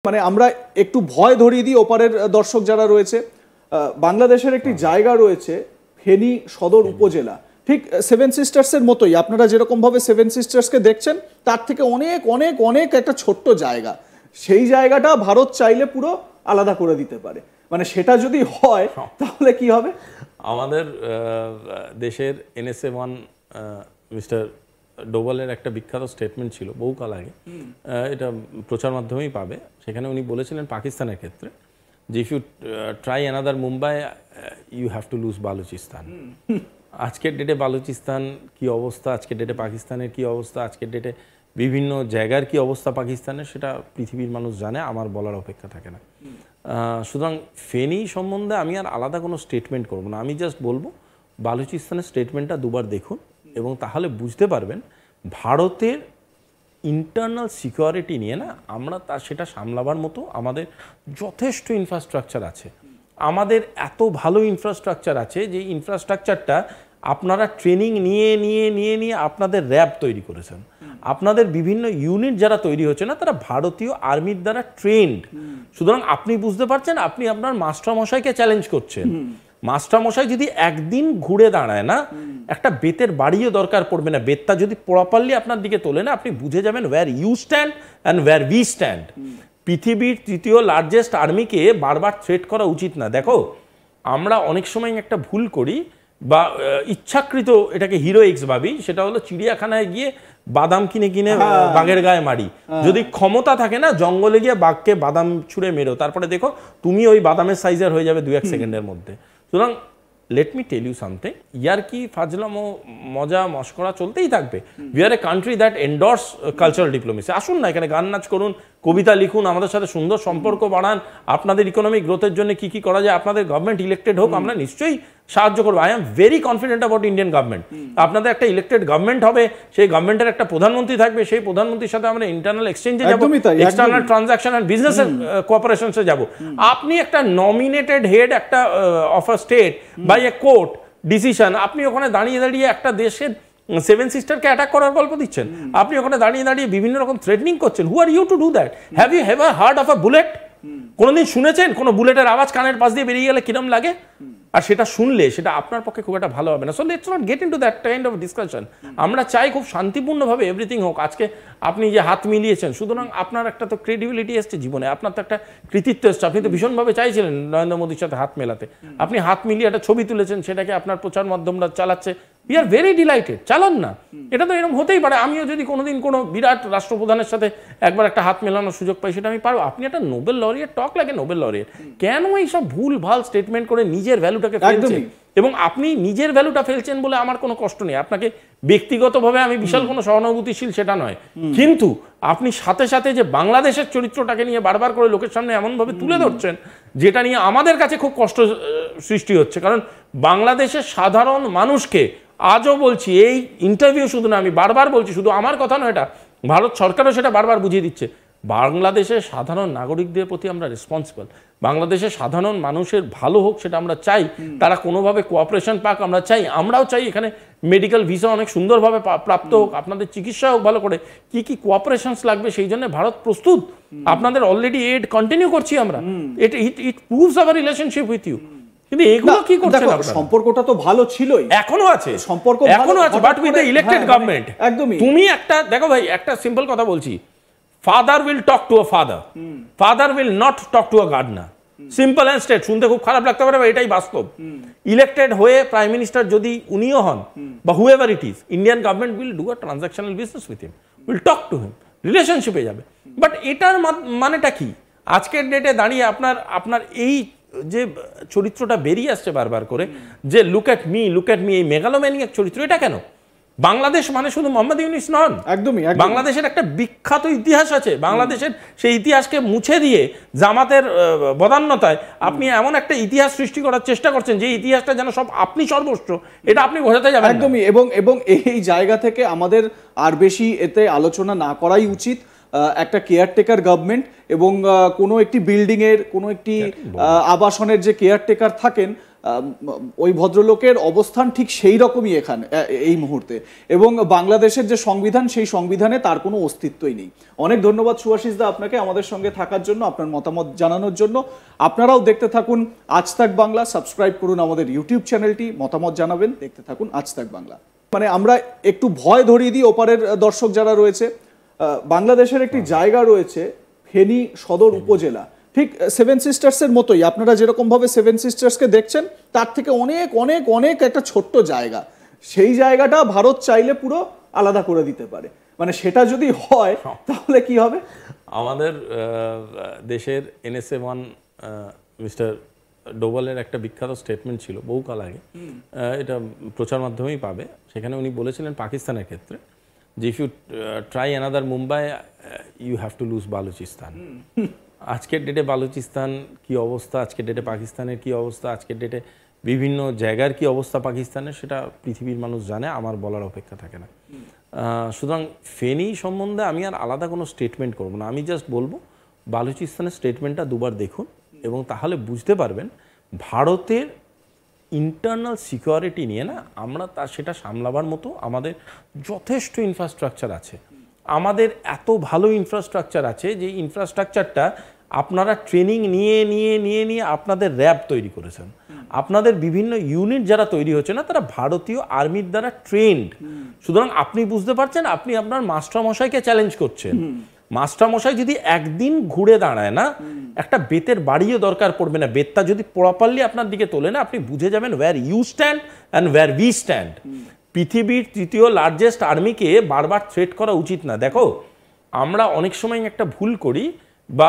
মানে আমরা একটু ভয় ধরিয়ে দিই ওপারের দর্শক যারা রয়েছে। বাংলাদেশের একটি জায়গা রয়েছে ফেনী সদর উপজেলা, ঠিক সেভেন সিস্টার্সের মতোই। আপনারা যেরকম ভাবে সেভেন সিস্টার্সকে দেখছেন তার থেকে অনেক অনেক অনেক একটা ছোট্ট জায়গা। সেই জায়গাটা ভারত চাইলে পুরো আলাদা করে দিতে পারে। মানে সেটা যদি হয় তাহলে কি হবে? আমাদের দেশের NSA 1 মিস্টার ডোভালের একটা বিখ্যাত স্টেটমেন্ট ছিল বহুকাল আগে, এটা প্রচার মাধ্যমেই পাবে। সেখানে উনি বলেছিলেন পাকিস্তানের ক্ষেত্রে যে if you try another Mumbai you have to lose Balochistan. আজকের ডেটে বালুচিস্তান কি অবস্থা, আজকের ডেটে পাকিস্তানের কি অবস্থা, আজকের ডেটে বিভিন্ন জায়গার কি অবস্থা পাকিস্তানের, সেটা পৃথিবীর মানুষ জানে, আমার বলার অপেক্ষা থাকে না। সুতরাং ফেনী সম্বন্ধে আমি আর আলাদা কোনো স্টেটমেন্ট করব না, আমি জাস্ট বলবো বালুচিস্তানের স্টেটমেন্টটা দুবার দেখুন এবং তাহলে বুঝতে পারবেন ভারতের ইন্টারনাল সিকিউরিটি নিয়ে না আমরা সেটা সামলাবার মতো আমাদের যথেষ্ট ইনফ্রাস্ট্রাকচার আছে। আমাদের এত ভালো ইনফ্রাস্ট্রাকচার আছে যে ইনফ্রাস্ট্রাকচারটা আপনারা ট্রেনিং নিয়ে নিয়ে নিয়ে নিয়ে আপনাদের র্যাব তৈরি করেছেন, আপনাদের বিভিন্ন ইউনিট যারা তৈরি হচ্ছে না তারা ভারতীয় আর্মির দ্বারা ট্রেন্ড। সুতরাং আপনি বুঝতে পারছেন আপনি আপনার মাস্টারমশাইকে চ্যালেঞ্জ করছেন। মাস্টারমশাই যদি একদিন ঘুরে দাঁড়ায় না, একটা বেতের বাড়িও দরকার পড়বে না, বেতটা যদি প্রপারলি আপনার দিকে তোলে না, আপনি বুঝে যাবেন where you stand and where we stand. পৃথিবীর তৃতীয় লার্জেস্ট আর্মিকে বারবার থ্রেট করা উচিত না। দেখো আমরা অনেক সময় একটা ভুল করি বা ইচ্ছাকৃত এটাকে হিরোইক্স ভাবি, সেটা হলো চিড়িয়াখানায় গিয়ে বাদাম কিনে কিনে বাঘের গায়ে মারি। যদি ক্ষমতা থাকে না জঙ্গলে গিয়ে বাঘকে বাদাম ছুঁড়ে মেরো, তারপরে দেখো তুমি ওই বাদামের সাইজের হয়ে যাবে 2-1 সেকেন্ডের মধ্যে। সুতরাং let me tell you something, ইয়ার কি ফাজলাম ও মজা মস্করা চলতেই থাকবে। We are a country that endorse cultural diplomacy. আসুন না এখানে গান নাচ করুন, কবিতা লিখুন, আমাদের সাথে সুন্দর সম্পর্ক বাড়ান, আপনাদের ইকোনমিক গ্রোথের জন্য কি কি করা যায়, আপনাদের গভর্নমেন্ট ইলেক্টেড হোক, আমরা নিশ্চয়ই সাহায্য করবো। I am very confident about Indian government. আপনাদের একটা ইলেক্টেড গভর্নমেন্ট হবে, সেই গভর্নমেন্টের একটা প্রধানমন্ত্রী থাকবে, সেই প্রধানমন্ত্রীর সাথে আমরা ইন্টারনাল এক্সচেঞ্জে যাবো, এক্সটার্নাল ট্রানজাকশন অ্যান্ড বিজনেস কোঅপারেশনসে যাবো। আপনি একটা নমিনেটেড হেড একটা of a state by a court decision, আপনি ওখানে দাঁড়িয়ে দাঁড়িয়ে একটা দেশের সেভেন সিস্টারকে অ্যাটাক করার গল্প দিচ্ছেন, আপনি ওখানে দাঁড়িয়ে দাঁড়িয়ে বিভিন্ন রকম থ্রেটনিং করছেন। Who are you to do that? Have you ever heard of a bullet? কোনোদিন শুনেছেন কোনো বুলেটের আওয়াজ কানের পাশ দিয়ে বেরিয়ে গেলে কিরম লাগে? আর সেটা শুনলে সেটা আপনার পক্ষে খুব একটা ভালো হবে না। So let's not get into that kind of discussion. আমরা চাই খুব শান্তিপূর্ণভাবে এভরিথিং হোক। আজকে আপনি যে হাত মিলিয়েছেন, সুতরাং আপনার একটা তো ক্রেডিবিলিটি এসছে জীবনে, আপনার তো একটা কৃতিত্ব এসছে। আপনি তো ভীষণভাবে চাইছিলেন নরেন্দ্র মোদীর সাথে হাত মেলাতে, আপনি হাত মিলিয়ে একটা ছবি তুলেছেন, সেটাকে আপনার প্রচার মাধ্যমরা চালাচ্ছে। উই আর ভেরি ডিলাইটেড, চালান না। এটা তো এরকম হতেই পারে, আমিও যদি কোনোদিন কোনো বিরাট রাষ্ট্রপ্রধানের সাথে একবার একটা হাত মেলানোর সুযোগ পাই, সেটা আমি পারবো। আপনি একটা নোবেল লরিয়েট, টক লাগে নোবেল লরিয়েট, কেন এইসব ভুল ভাল স্টেটমেন্ট করে নিজের ভ্যালুটাকে ফেলছেন? এবং আপনি নিজের ভ্যালুটা ফেলছেন বলে আমার কোনো কষ্ট নেই, আপনাকে ব্যক্তিগতভাবে আমি বিশাল কোনো সহানুভূতিশীল সেটা নয়, কিন্তু আপনি সাথে সাথে যে বাংলাদেশের চরিত্রটাকে নিয়ে বারবার করে লোকের সামনে এমনভাবে তুলে ধরছেন যেটা নিয়ে আমাদের কাছে খুব কষ্ট সৃষ্টি হচ্ছে। কারণ বাংলাদেশের সাধারণ মানুষকে আজও বলছি, এই ইন্টারভিউ শুধু না, আমি বারবার বলছি, শুধু আমার কথা নয়, এটা ভারত সরকারও সেটা বারবার বুঝিয়ে দিচ্ছে, বাংলাদেশের সাধারণ নাগরিকদের প্রতি আমরা রেসপন্সিবল। বাংলাদেশের সাধারণ মানুষের ভালো হোক সেটা আমরা চাই, তারা কোনোভাবে কোঅপারেশন পাক আমরা চাই। আমরাও চাই এখানে মেডিকেল ভিসা অনেক সুন্দরভাবে প্রাপ্ত হোক, আপনাদের চিকিৎসা হোক ভালো করে। কি কি কোঅপারেশনস লাগবে সেই জন্য ভারত প্রস্তুত। আপনাদের অলরেডি এড কন্টিনিউ করছি আমরা, it proves our relationship with you. কিন্তু এগুলো কি করছেন আপনারা? সম্পর্কটা তো ভালো ছিলই, এখনো আছে, সম্পর্ক এখনো আছে, but with the elected government. একদমই। তুমি একটা দেখো ভাই, একটা সিম্পল কথা বলছি, father will talk to a father, father will not talk to a Gairdner. Simple and straight. শুনতে খুব খারাপ লাগতে পারে, এটাই বাস্তব। ইলেক্টেড হয়ে প্রাইম মিনিস্টার যদি উনিও হন বা whoever it is, Indian government will do a transactional business with him, will talk to him, রিলেশনশিপে যাবে। বাট এটার মানেটা কি? আজকের ডেটে দাঁড়িয়ে আপনার এই যে চরিত্রটা বেরিয়ে আসছে বারবার করে, যে লুক অ্যাট মি, এই মেগালোম্যানিয়াক চরিত্র, এটা কেন? বাংলাদেশ মানে শুধু মোহাম্মদ ইউনূস নন, একদমই। বাংলাদেশের একটা বিখ্যাত ইতিহাস আছে, বাংলাদেশের সেই ইতিহাসকে মুছে দিয়ে জামাতের বদান্যতায় আপনি এমন একটা ইতিহাস সৃষ্টি করার চেষ্টা করছেন যে ইতিহাসটা যেন সব আপনি সর্বস্ব, এটা আপনি বোঝাতে যাবেন। একদমই। এবং এই জায়গা থেকে আমাদের আর বেশি এতে আলোচনা না করাই উচিত। একটা কেয়ারটেকার গভর্নমেন্ট এবং কোনো একটি বিল্ডিং এর, কোনো একটি আবাসনের যে কেয়ারটেকার থাকেন, ওই ভদ্রলোকের অবস্থান ঠিক সেই রকমই এখানে এই মুহূর্তে, এবং বাংলাদেশের যে সংবিধান সেই সংবিধানে তার কোনো অস্তিত্বই নেই। অনেক ধন্যবাদ সুভাষিস দা আপনাকে আমাদের সঙ্গে থাকার জন্য, আপনার মতামত জানানোর জন্য। আপনারাও দেখতে থাকুন আজ তাক বাংলা, সাবস্ক্রাইব করুন আমাদের ইউটিউব চ্যানেলটি, মতামত জানাবেন, দেখতে থাকুন আজ তাক বাংলা। মানে আমরা একটু ভয় ধরিয়ে দিই ওপারের দর্শক যারা রয়েছে, বাংলাদেশের একটি জায়গা রয়েছে ফেনী সদর উপজেলা, ঠিক সেভেন সিস্টার্সের মতোই। আপনারা যেরকম ভাবে সেভেন সিস্টার্সকে দেখছেন তার থেকে অনেক অনেক অনেক একটা ছোট্ট জায়গা, সেই জায়গাটা ভারত চাইলে পুরো আলাদা করে দিতে পারে। মানে সেটা যদি হয় তাহলে কি হবে? আমাদের দেশের NSA-1 মিস্টার ডোভালের একটা বিখ্যাত স্টেটমেন্ট ছিল বহুকাল আগে, এটা প্রচার মাধ্যমেই পাবে। সেখানে উনি বলেছিলেন পাকিস্তানের ক্ষেত্রে যে if you try another Mumbai you have to lose Balochistan. আজকের ডেটে বালুচিস্তান কি অবস্থা, আজকের ডেটে পাকিস্তানের কি অবস্থা, আজকের ডেটে বিভিন্ন জায়গার কি অবস্থা পাকিস্তানের, সেটা পৃথিবীর মানুষ জানে, আমার বলার অপেক্ষা থাকে না। সুতরাং ফেনী সম্বন্ধে আমি আর আলাদা কোনো স্টেটমেন্ট করব না, আমি জাস্ট বলবো বালুচিস্তানের স্টেটমেন্টটা দুবার দেখুন এবং তাহলে বুঝতে পারবেন ভারতের ইন্টারনাল সিকিউরিটি নিয়ে না আমরা সেটা সামলাবার মতো আমাদের যথেষ্ট ইনফ্রাস্ট্রাকচার আছে। আমাদের এত ভালো ইনফ্রাস্ট্রাকচার আছে যে ইনফ্রাস্ট্রাকচারটা আপনারা ট্রেনিং নিয়ে নিয়ে নিয়ে নিয়ে আপনাদের র্যাব তৈরি করেছেন, আপনাদের বিভিন্ন ইউনিট যারা তৈরি হচ্ছে না তারা ভারতীয় আর্মির দ্বারা ট্রেন্ড। সুতরাং আপনি বুঝতে পারছেন আপনি আপনার মাস্টারমশাইকে চ্যালেঞ্জ করছেন। মাস্টারমশাই যদি একদিন ঘুরে দাঁড়ায় না, একটা বেতের বাড়িও দরকার পড়বে না, বেতটা যদি প্রপারলি আপনার দিকে তোলে না, আপনি বুঝে যাবেন where you stand and where we stand. পৃথিবীর তৃতীয় লার্জেস্ট আর্মিকে বারবার থ্রেট করা উচিত না। দেখো আমরা অনেক সময় একটা ভুল করি বা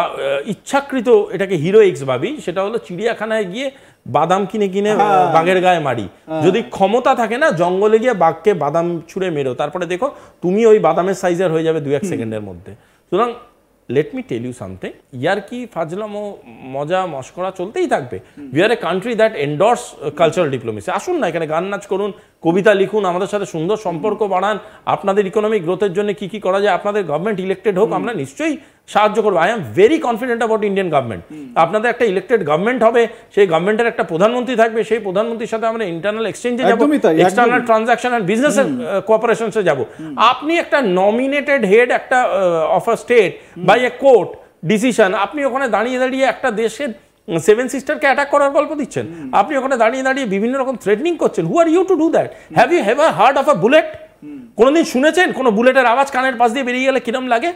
ইচ্ছাকৃত এটাকে হিরোইক্স ভাবি, সেটা হলো চিড়িয়াখানায় গিয়ে বাদাম কিনে কিনে বাঘের গায়ে মারি। যদি ক্ষমতা থাকে না জঙ্গলে গিয়ে বাঘকে বাদাম ছুঁড়ে মেরো, তারপরে দেখো তুমি ওই বাদামের সাইজের হয়ে যাবে 2-1 সেকেন্ডের মধ্যে। সুতরাং let me tell you something, ইয়ার্কি ফাজলামো মজা মস্করা চলতেই থাকবে। We are a country that endorse cultural diplomacy. আসুন না এখানে গান নাচ করুন, কবিতা লিখুন, আমাদের সাথে সুন্দর সম্পর্ক বাড়ান, আপনাদের ইকোনমিক গ্রোথের জন্য কি কি করা যায়, আপনাদের গভর্নমেন্ট ইলেক্টেড হোক, আমরা নিশ্চয়ই সাহায্য করবো। I am very confident about Indian government. আপনাদের একটা ইলেক্টেড গভর্নমেন্ট হবে, সেই গভর্নমেন্টের একটা প্রধানমন্ত্রী থাকবে, সেই প্রধানমন্ত্রীর সাথে আমরা ইন্টারনাল এক্সচেঞ্জে যাবো, এক্সটার্নাল ট্রানজাকশন অ্যান্ড বিজনেস কোঅপারেশনসে যাবো। আপনি একটা নমিনেটেড হেড একটা of a state by a court decision, আপনি ওখানে দাঁড়িয়ে দাঁড়িয়ে একটা দেশের সেভেন সিস্টারকে অ্যাটাক করার গল্প দিচ্ছেন, আপনি ওখানে দাঁড়িয়ে দাঁড়িয়ে বিভিন্ন রকম থ্রেটনিং করছেন। Who are you to do that? Have you ever heard of a bullet? কোনোদিন শুনেছেন কোনো বুলেটের আওয়াজ কানের পাশ দিয়ে বেরিয়ে গেলে কিরম লাগে?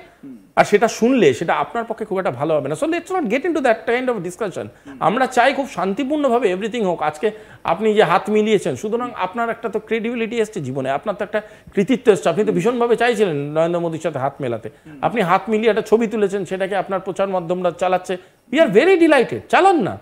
আর সেটা শুনলে সেটা আপনার পক্ষে খুব একটা ভালো হবে না। So let's not get into that kind of discussion. আমরা চাই খুব শান্তিপূর্ণভাবে এভরিথিং হোক। আজকে আপনি যে হাত মিলিয়েছেন, সুতরাং আপনার একটা তো ক্রেডিবিলিটি এসছে জীবনে, আপনার তো একটা কৃতিত্ব এসছে। আপনি তো ভীষণভাবে চাইছিলেন নরেন্দ্র মোদীর সাথে হাত মেলাতে, আপনি হাত মিলিয়ে একটা ছবি তুলেছেন, সেটাকে আপনার প্রচার মাধ্যমরা চালাচ্ছে। উই আর ভেরি ডিলাইটেড, চালান না।